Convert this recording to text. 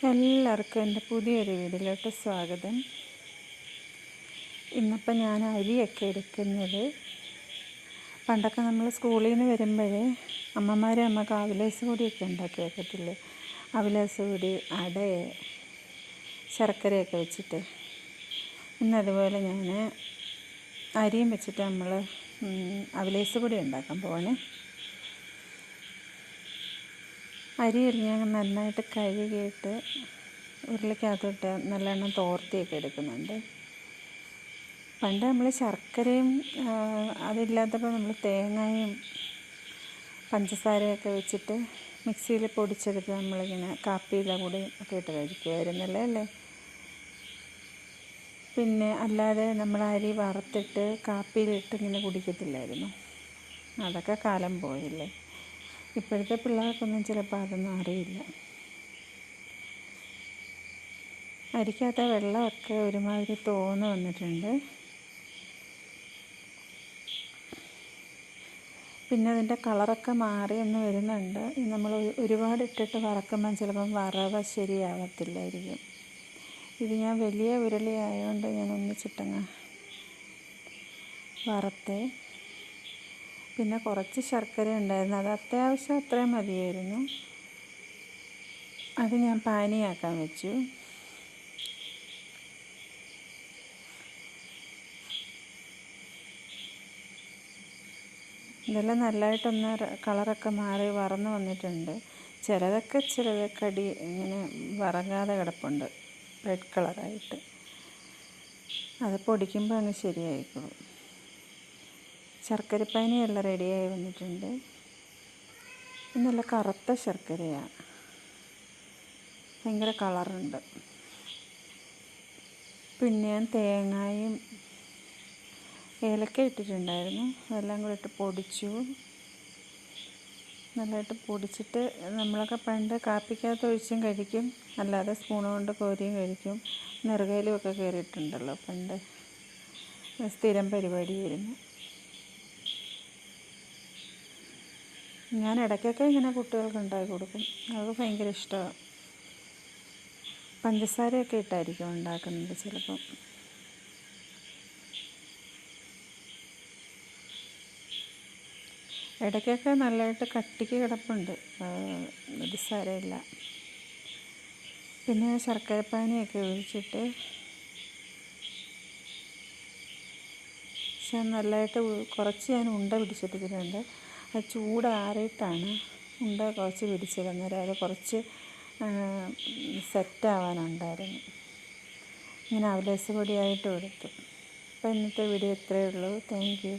എല്ലാവർക്കും എൻ്റെ പുതിയൊരു വീഡിയോയിലോട്ട് സ്വാഗതം. ഇന്നിപ്പോൾ ഞാൻ അരിയൊക്കെ എടുക്കുന്നത്, പണ്ടൊക്കെ നമ്മൾ സ്കൂളിൽ നിന്ന് വരുമ്പോഴേ അമ്മമാരെ നമുക്ക് അവിലേസ് പൊടിയൊക്കെ ഉണ്ടാക്കി വെക്കത്തില്ലേ, അവിലേസ് പൊടി, അട, ശർക്കരയൊക്കെ വെച്ചിട്ട്. ഇന്നതുപോലെ ഞാൻ അരിയും വെച്ചിട്ട് നമ്മൾ അവിലേസ് പൊടി ഉണ്ടാക്കാൻ പോവാണ്. അരിയെല്ലാം നന്നായിട്ട് കഴുകിയിട്ട് ഉരുളിക്കകത്തോട്ട് നല്ലോണം തോർത്തിയൊക്കെ എടുക്കുന്നുണ്ട്. പണ്ട് നമ്മൾ ശർക്കരയും അതില്ലാത്തപ്പോൾ നമ്മൾ തേങ്ങയും പഞ്ചസാരയൊക്കെ വെച്ചിട്ട് മിക്സിയിൽ പൊടിച്ചെടുത്ത് നമ്മളിങ്ങനെ കാപ്പിയില കൂടി ഒക്കെ ഇട്ട് കഴിക്കുമായിരുന്നല്ലേ അല്ലേ. പിന്നെ അല്ലാതെ നമ്മൾ അരി വറുത്തിട്ട് കാപ്പിയിലിട്ട് ഇങ്ങനെ കുടിക്കത്തില്ലായിരുന്നു. അതൊക്കെ കാലം പോയില്ലേ. ഇപ്പോഴത്തെ പിള്ളേർക്കൊന്നും ചിലപ്പോൾ അതൊന്നും അറിയില്ല. അരിക്കകത്ത വെള്ളമൊക്കെ ഒരുമാതിരി തോന്ന് വന്നിട്ടുണ്ട്. പിന്നെ അതിൻ്റെ കളറൊക്കെ മാറി ഒന്ന് വരുന്നുണ്ട്. നമ്മൾ ഒരുപാട് ഇട്ടിട്ട് വറക്കുമ്പം ചിലപ്പം വറവ് ശരിയാവത്തില്ലായിരിക്കും. ഇത് ഞാൻ വലിയ ഉരുളി ആയതുകൊണ്ട് ഞാൻ ഒന്നിച്ചിട്ടങ്ങ് വറുത്തേ. പിന്നെ കുറച്ച് ശർക്കര ഉണ്ടായിരുന്നു, അത് അത്യാവശ്യം അത്രയും മതിയായിരുന്നു. അത് ഞാൻ പാനിയാക്കാൻ വെച്ചു. ഇതെല്ലാം നല്ലതായിട്ടൊന്ന് കളറൊക്കെ മാറി വറന്ന് വന്നിട്ടുണ്ട്. ചിലതൊക്കെ അടി ഇങ്ങനെ വറങ്ങാതെ കിടപ്പുണ്ട്, റെഡ് കളറായിട്ട്. അത് പൊടിക്കുമ്പോൾ അങ്ങ് ശരിയായിക്കോളും. ശർക്കരപ്പാനിയെല്ലാം റെഡിയായി വന്നിട്ടുണ്ട്. നല്ല കറുത്ത ശർക്കരയാണ്, ഭയങ്കര കളറുണ്ട്. പിന്നെ ഞാൻ തേങ്ങയും ഏലക്ക ഇട്ടിട്ടുണ്ടായിരുന്നു, അതെല്ലാം കൂടെ ഇട്ട് പൊടിച്ചു. നല്ലതായിട്ട് പൊടിച്ചിട്ട് നമ്മളൊക്കെ പണ്ട് കാപ്പിക്കകത്ത് ഒഴിച്ചും കഴിക്കും, അല്ലാതെ സ്പൂൺ കൊണ്ട് കോരിയും കഴിക്കും. നെറുകയിലും ഒക്കെ കയറിയിട്ടുണ്ടല്ലോ, പണ്ട് സ്ഥിരം പരിപാടിയായിരുന്നു. ഞാൻ ഇടയ്ക്കൊക്കെ ഇങ്ങനെ കുട്ടികൾക്ക് ഉണ്ടാക്കി കൊടുക്കും, അത് ഭയങ്കര ഇഷ്ടമാണ്. പഞ്ചസാരയൊക്കെ ഇട്ടായിരിക്കും ഉണ്ടാക്കുന്നത് ചിലപ്പം. ഇടയ്ക്കൊക്കെ നല്ലതായിട്ട് കട്ടിക്ക് കിടപ്പുണ്ട്, അത് സാരമില്ല. പിന്നെ ശർക്കരപ്പാനിയൊക്കെ ഒഴിച്ചിട്ട് പക്ഷെ നല്ലതായിട്ട് കുറച്ച് ഞാൻ ഉണ്ട പിടിച്ചിട്ടിട്ടുണ്ട്. അത് ചൂടാറിയിട്ടാണ് ഉണ്ട കുറച്ച് പിടിച്ചത്, അന്നേരം അത് കുറച്ച് സെറ്റാവാനുണ്ടായിരുന്നു. ഇങ്ങനെ അവിലേസ് പൊടിയായിട്ട് കൊടുത്തു. അപ്പോൾ ഇന്നത്തെ വീഡിയോ ഇത്രയേ ഉള്ളൂ. Thank you.